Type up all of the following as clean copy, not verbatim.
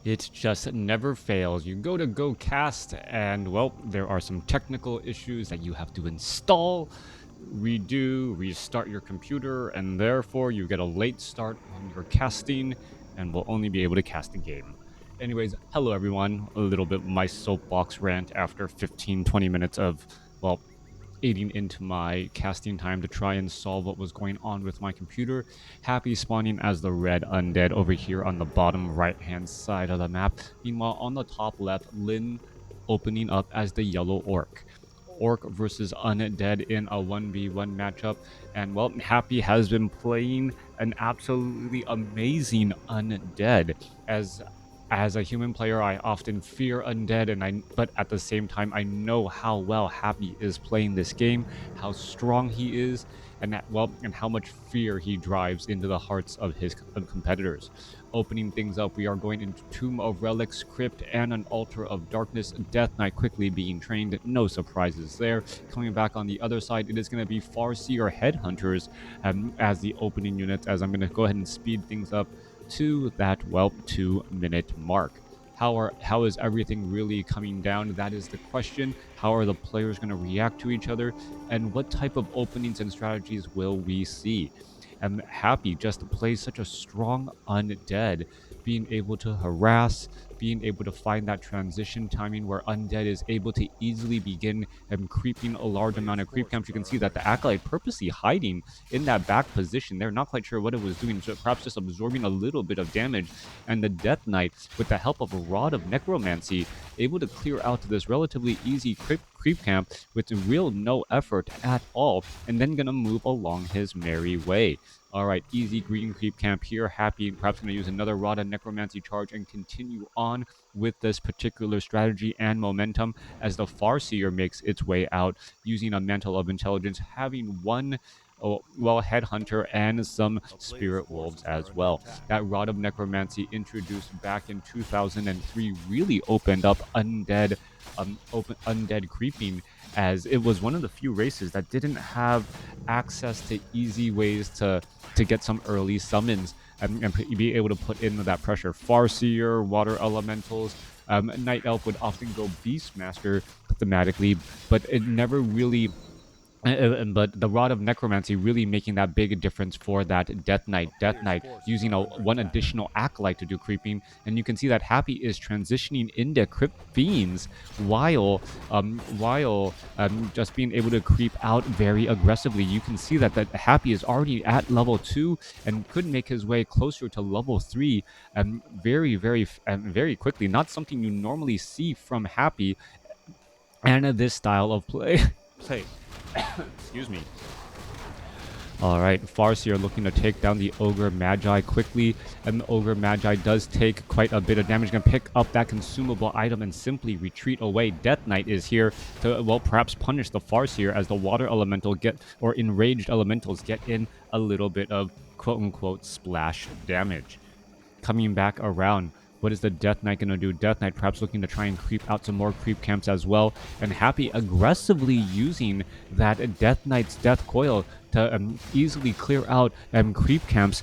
It just never fails. You go cast, and well, there are some technical issues that you have to install, redo, restart your computer, and therefore you get a late start on your casting and will only be able to cast the game. Anyways, hello everyone. A little bit my soapbox rant after 15-20 minutes of, well, aiding into my casting time to try and solve what was going on with my computer. Happy spawning as the red undead over here on the bottom right hand side of the map. Meanwhile, on the top left, Lynn opening up as the yellow orc. Orc versus undead in a 1v1 matchup. And well, Happy has been playing an absolutely amazing undead. As a human player, I often fear undead, but at the same time, I know how well Happy is playing this game, how strong he is, and how much fear he drives into the hearts of his competitors. Opening things up, we are going into Tomb of Relics, Crypt, and an Altar of Darkness. Death Knight quickly being trained, no surprises there. Coming back on the other side, it is going to be Farseer Headhunters as the opening units, as I'm going to go ahead and speed things up to that, well, 2-minute mark. How is everything really coming down? That is the question. How are the players going to react to each other? And what type of openings and strategies will we see? I'm happy just to play such a strong undead, being able to harass, being able to find that transition timing where undead is able to easily begin creeping a large amount of creep camps. You can see that the acolyte purposely hiding in that back position. They're not quite sure what it was doing, so perhaps just absorbing a little bit of damage. And the Death Knight, with the help of a Rod of Necromancy, able to clear out this relatively easy creep camp with real no effort at all, and then gonna move along his merry way. Alright, easy green creep camp here. Happy, perhaps going to use another Rod of Necromancy charge and continue on with this particular strategy and momentum as the Farseer makes its way out using a Mantle of Intelligence, having one Headhunter and some Spirit Wolves as well. That Rod of Necromancy introduced back in 2003 really opened up undead creeping, as it was one of the few races that didn't have access to easy ways to get some early summons and be able to put in that pressure. Farseer, Water Elementals, Night Elf would often go Beastmaster thematically, but it never really but the Rod of Necromancy really making that big difference for that Death Knight. Death Knight using one additional Acolyte to do creeping, and you can see that Happy is transitioning into Crypt Fiends while just being able to creep out very aggressively. You can see that Happy is already at level 2 and could make his way closer to level 3 very quickly. Not something you normally see from Happy and this style of play. Excuse me. Alright, Farseer looking to take down the Ogre Magi quickly, and the Ogre Magi does take quite a bit of damage. Gonna pick up that consumable item and simply retreat away. Death Knight is here to, well, perhaps punish the Farseer as the Water Elemental Enraged Elementals get in a little bit of quote-unquote splash damage. Coming back around, what is the Death Knight going to do? Death Knight perhaps looking to try and creep out some more creep camps as well. And Happy aggressively using that Death Knight's Death Coil to easily clear out creep camps,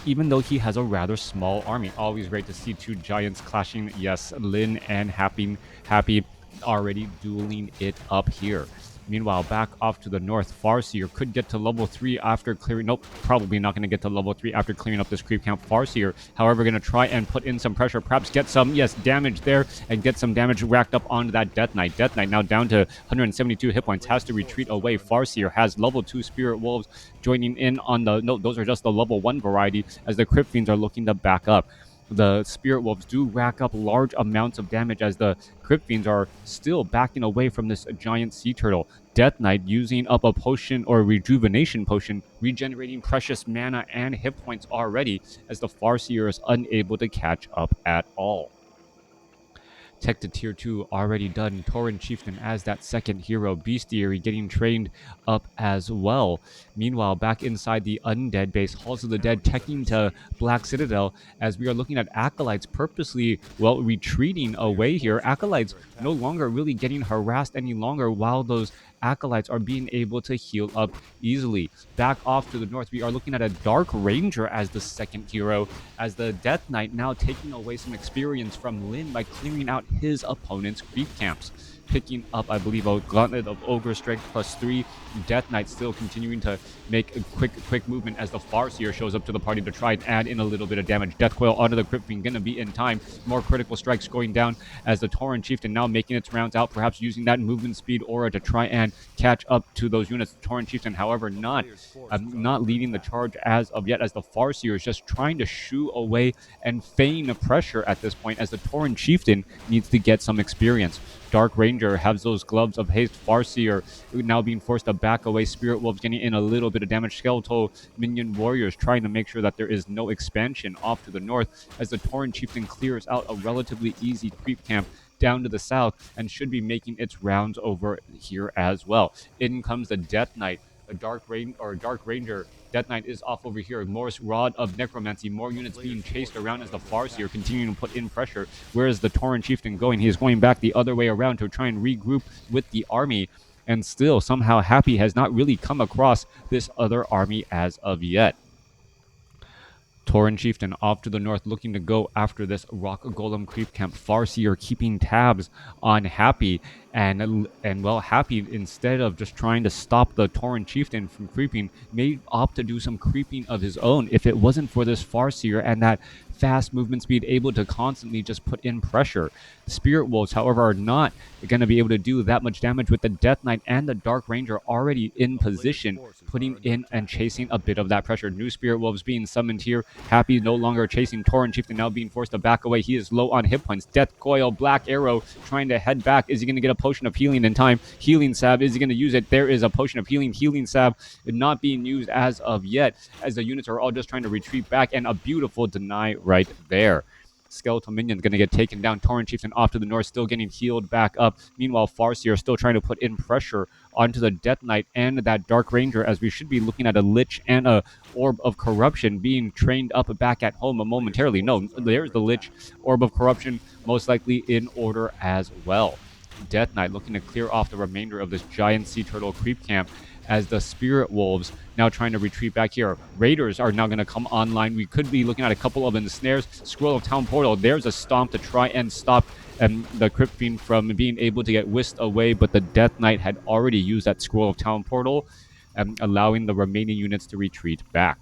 even though he has a rather small army. Always great to see two giants clashing. Yes, Lynn and Happy already dueling it up here. Meanwhile, back off to the north, Farseer could get to level 3 after clearing... Nope, probably not going to get to level 3 after clearing up this creep camp. Farseer, however, going to try and put in some pressure, perhaps get some, yes, damage there, and get some damage racked up onto that Death Knight. Death Knight now down to 172 hit points, has to retreat away. Farseer has level 2 Spirit Wolves joining in on the... No, those are just the level 1 variety, as the Crypt Fiends are looking to back up. The Spirit Wolves do rack up large amounts of damage as the Crypt Fiends are still backing away from this giant sea turtle. Death Knight using up a potion or rejuvenation potion, regenerating precious mana and hit points already, as the Farseer is unable to catch up at all. Tech to tier 2 already done. Tauren Chieftain as that second hero. Bestiary getting trained up as well. Meanwhile, back inside the undead base, Halls of the Dead teching to Black Citadel, as we are looking at Acolytes purposely, well, retreating away here. Acolytes no longer really getting harassed any longer, while those acolytes are being able to heal up easily. Back off to the north, we are looking at a Dark Ranger as the second hero, as the Death Knight now taking away some experience from Lin by clearing out his opponent's creep camps. Picking up, I believe, a Gauntlet of Ogre Strength +3. Death Knight still continuing to make a quick movement as the Farseer shows up to the party to try and add in a little bit of damage. Death Coil onto the Crypt Fiend, gonna be in time. More critical strikes going down as the Tauren Chieftain now making its rounds out, perhaps using that movement speed aura to try and catch up to those units. The Tauren Chieftain, however, not leading the charge as of yet, as the Farseer is just trying to shoo away and feign pressure at this point, as the Tauren Chieftain needs to get some experience. Dark Ranger has those gloves of haste. Farseer now being forced to back away. Spirit Wolves getting in a little bit of damage. Skeletal Minion Warriors trying to make sure that there is no expansion off to the north, as the Tauren Chieftain clears out a relatively easy creep camp down to the south and should be making its rounds over here as well. In comes the Death Knight. A Dark Ranger. Death Knight is off over here. Morse Rod of Necromancy. More units being chased around as the Farseer continuing to put in pressure. Where is the Tauren Chieftain going? He is going back the other way around to try and regroup with the army. And still, somehow, Happy has not really come across this other army as of yet. Tauren Chieftain off to the north, looking to go after this Rock Golem creep camp. Farseer keeping tabs on Happy, and well, Happy, instead of just trying to stop the Tauren Chieftain from creeping, may opt to do some creeping of his own. If it wasn't for this Farseer and that fast movement speed, able to constantly just put in pressure. The Spirit Wolves, however, are not going to be able to do that much damage with the Death Knight and the Dark Ranger already in position, putting in and chasing a bit of that pressure. New Spirit Wolves being summoned here. Happy no longer chasing Tauren Chieftain, now being forced to back away. He is low on hit points. Death Coil, Black Arrow, trying to head back. Is he going to get a potion of healing in time? Healing Salve, is he going to use it? There is a potion of healing. Healing Salve not being used as of yet, as the units are all just trying to retreat back, and a beautiful deny right there. Skeletal Minion's going to get taken down. Tauren Chieftain off to the north, still getting healed back up. Meanwhile, Farseer still trying to put in pressure onto the Death Knight and that Dark Ranger, as we should be looking at a Lich and a Orb of Corruption being trained up back at home momentarily. No, there's the Lich, Orb of Corruption, most likely in order as well. Death Knight looking to clear off the remainder of this giant sea turtle creep camp, as the Spirit Wolves now trying to retreat back here. Raiders are now going to come online. We could be looking at a couple of ensnares. Scroll of Town Portal. There's a stomp to try and stop the Crypt Fiend from being able to get whisked away, but the Death Knight had already used that Scroll of Town Portal, allowing the remaining units to retreat back.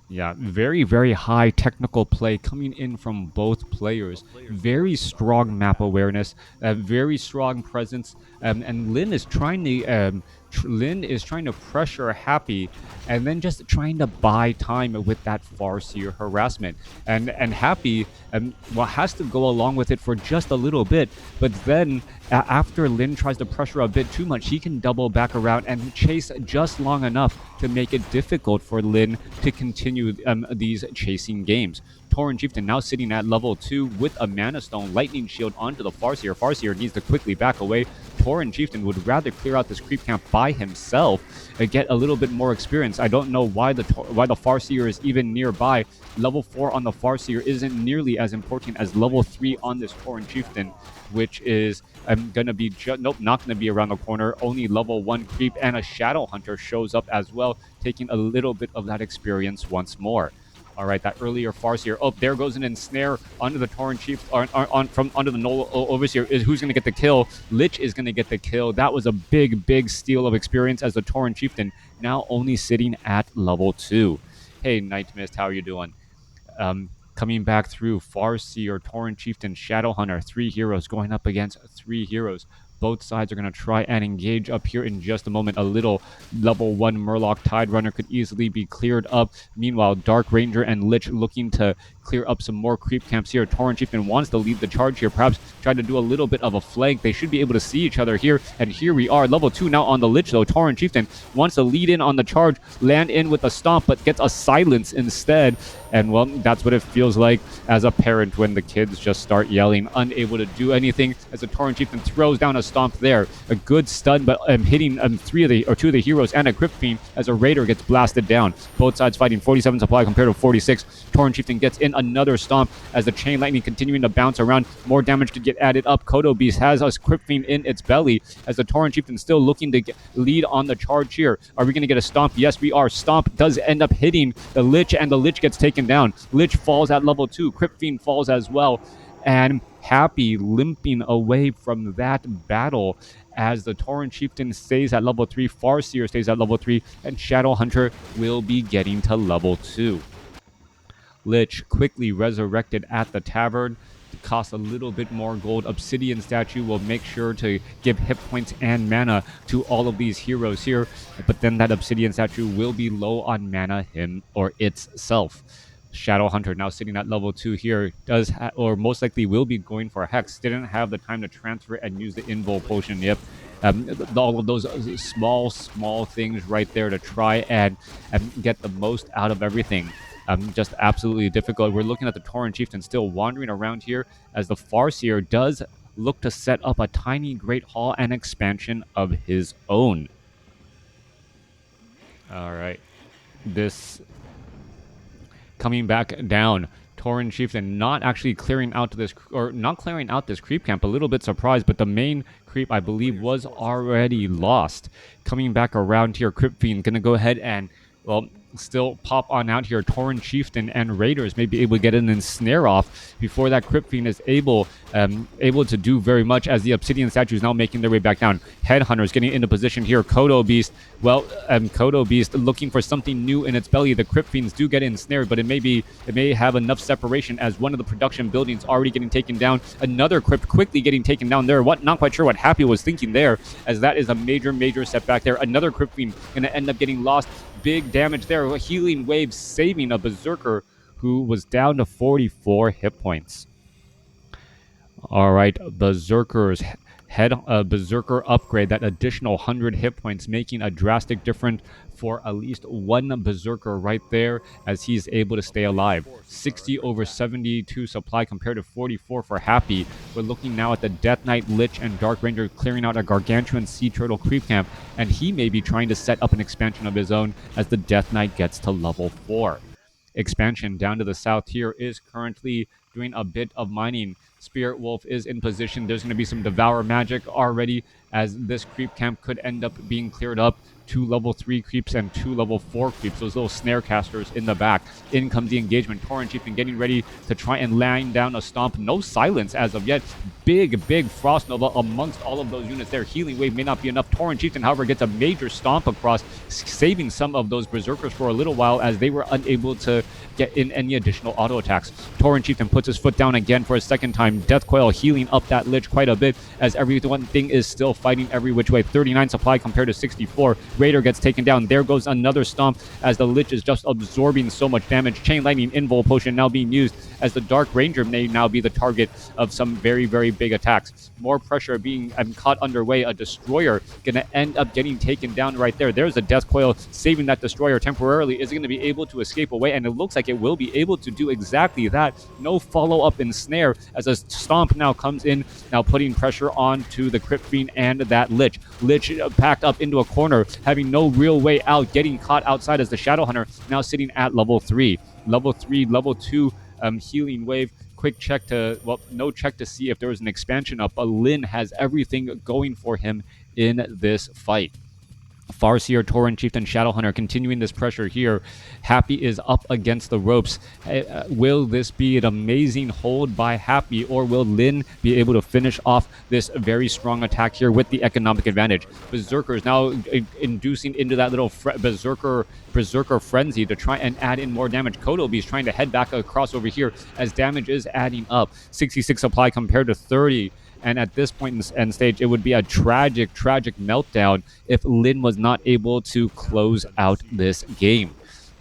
Yeah, very, very high technical play coming in from both players. Very strong map awareness, very strong presence, and Lin is trying to pressure Happy, and then just trying to buy time with that Farseer harassment. And Happy has to go along with it for just a little bit, but then after Lin tries to pressure a bit too much, he can double back around and chase just long enough to make it difficult for Lin to continue these chasing games. Tauren Chieftain now sitting at level 2 with a Mana Stone, Lightning Shield onto the Farseer. Farseer needs to quickly back away. Tauren Chieftain would rather clear out this creep camp by himself and get a little bit more experience. I don't know why the Farseer is even nearby. Level 4 on the Farseer isn't nearly as important as level 3 on this Tauren Chieftain, which is going to be... Nope, not going to be around the corner. Only level 1 creep, and a Shadow Hunter shows up as well, taking a little bit of that experience once more. All right, that earlier Farseer. Oh, there goes an ensnare under the Tauren Chief, from under the Knoll Overseer. Who's going to get the kill? Lich is going to get the kill. That was a big steal of experience, as the Tauren Chieftain now only sitting at level 2. Hey, Night Mist, how are you doing? Coming back through, Farseer, Tauren Chieftain, Shadow Hunter, 3 heroes going up against 3 heroes. Both sides are going to try and engage up here in just a moment. A little level 1 Murloc Tide Runner could easily be cleared up. Meanwhile, Dark Ranger and Lich looking to clear up some more creep camps here. Tauren Chieftain wants to lead the charge here, perhaps try to do a little bit of a flank. They should be able to see each other here, and here we are. Level 2 now on the Lich, though. Tauren Chieftain wants to lead in on the charge, land in with a stomp, but gets a silence instead. And, well, that's what it feels like as a parent when the kids just start yelling, unable to do anything, as the Tauren Chieftain throws down a stomp there. A good stun, but hitting 2 of the heroes and a Crypt Fiend as a Raider gets blasted down. Both sides fighting 47 supply compared to 46. Tauren Chieftain gets in in another stomp as the Chain Lightning continuing to bounce around. More damage to get added up. Kodo Beast has us Crypt Fiend in its belly as the Tauren Chieftain still looking to lead on the charge here. Are we going to get a stomp? Yes, we are. Stomp does end up hitting the Lich, and the Lich gets taken down. Lich falls at level 2. Crypt Fiend falls as well. And Happy limping away from that battle as the Tauren Chieftain stays at level 3, Farseer stays at level 3, and Shadowhunter will be getting to level 2. Lich quickly resurrected at the tavern. It costs a little bit more gold. Obsidian statue will make sure to give hit points and mana to all of these heroes here, but then that obsidian statue will be low on mana him or itself. Shadowhunter now sitting at level 2 here does or most likely will be going for a Hex. Didn't have the time to transfer and use the invul potion. Yep. All of those small things right there to try and get the most out of everything. Just absolutely difficult. We're looking at the Tauren Chieftain still wandering around here as the Farseer does look to set up a tiny Great Hall and expansion of his own. All right. This coming back down. Tauren Chieftain not actually clearing out this creep camp. A little bit surprised, but the main creep I believe was already lost. Coming back around here, Crypt Fiend gonna go ahead and still pop on out here. Tauren Chieftain and Raiders may be able to get an ensnare off before that Crypt Fiend is able to do very much, as the Obsidian statue is now making their way back down. Headhunters getting into position here. Kodo Beast, Kodo Beast looking for something new in its belly. The Crypt Fiends do get ensnared, but it may have enough separation as one of the production buildings already getting taken down. Another Crypt quickly getting taken down there. Not quite sure what Happy was thinking there, as that is a major setback there. Another Crypt Fiend going to end up getting lost. Big damage there. A healing wave saving a Berserker who was down to 44 hit points. All right, Berserker's Berserker upgrade, that additional 100 hit points, making a drastic difference for at least one Berserker right there, as he's able to stay alive. 60 over 72 supply compared to 44 for Happy. We're looking now at the Death Knight, Lich, and Dark Ranger clearing out a Gargantuan Sea Turtle creep camp, and he may be trying to set up an expansion of his own as the Death Knight gets to level 4. Expansion down to the south here is currently doing a bit of mining. Spirit Wolf is in position. There's going to be some Devour magic already, as this creep camp could end up being cleared up. 2 level 3 creeps and 2 level 4 creeps, those little snare casters in the back. In comes the engagement. Tauren Chieftain getting ready to try and line down a stomp. No silence as of yet. Big Frost Nova amongst all of those units there. Healing Wave may not be enough. Tauren Chieftain, however, gets a major stomp across, saving some of those Berserkers for a little while, as they were unable to get in any additional auto attacks. Tauren Chieftain puts his foot down again for a second time. Death Coil healing up that Lich quite a bit, as everyone thing is still fighting every which way. 39 supply compared to 64. Raider gets taken down. There goes another stomp, as the Lich is just absorbing so much damage. Chain Lightning Invul Potion now being used, as the Dark Ranger may now be the target of some very big attacks. More pressure being caught underway. A Destroyer gonna end up getting taken down right there. There's a Death Coil saving that Destroyer temporarily. Is it gonna be able to escape away? And it looks like it will be able to do exactly that. No follow-up ensnare, as a stomp now comes in, now putting pressure on to the Crypt Fiend and that Lich. Lich packed up into a corner, having no real way out, getting caught outside, as the Shadowhunter now sitting at level 3. Level 3, level 2 healing wave. Quick check no check to see if there was an expansion up, but Lin has everything going for him in this fight. Farseer, Tauren Chieftain, Shadowhunter continuing this pressure here. Happy is up against the ropes. Will this be an amazing hold by Happy, or will Lin be able to finish off this very strong attack here with the economic advantage? Berserkers now inducing into that little Berserker frenzy to try and add in more damage. Kodo Beast trying to head back across over here, as damage is adding up. 66 supply compared to 30. And at this point in the end stage, it would be a tragic meltdown if Lin was not able to close out this game.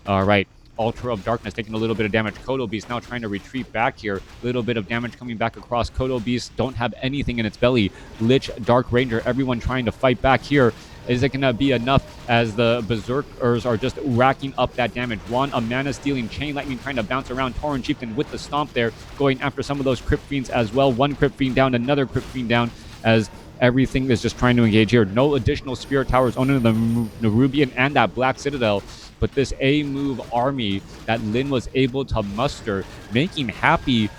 All right. Altar of Darkness taking a little bit of damage. Kodo Beast now trying to retreat back here. Little bit of damage coming back across. Kodo Beast don't have anything in its belly. Lich, Dark Ranger, everyone trying to fight back here. Is it going to be enough, as the Berserkers are just racking up that damage? One, a mana-stealing Chain Lightning trying to bounce around. Tauren Chieftain with the stomp there, going after some of those Crypt Fiends as well. One Crypt Fiend down, another Crypt Fiend down, as everything is just trying to engage here. No additional Spirit Towers owning the Nerubian and that Black Citadel. but this A move army that Lin was able to muster, making Happy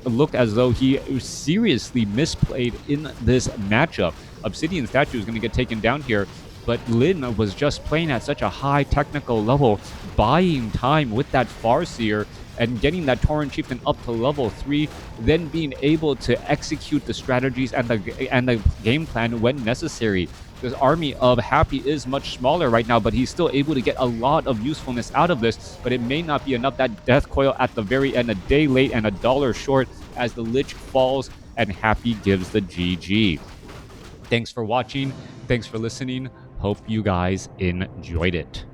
look as though he seriously misplayed in this matchup. Obsidian Statue is going to get taken down here, but Lin was just playing at such a high technical level, buying time with that Farseer and getting that Tauren Chieftain up to level 3, then being able to execute the strategies and the game plan when necessary. This army of Happy is much smaller right now, but he's still able to get a lot of usefulness out of this, but it may not be enough. That Death Coil at the very end, a day late and $1 short as the Lich falls and Happy gives the GG. Thanks for watching. Thanks for listening. Hope you guys enjoyed it.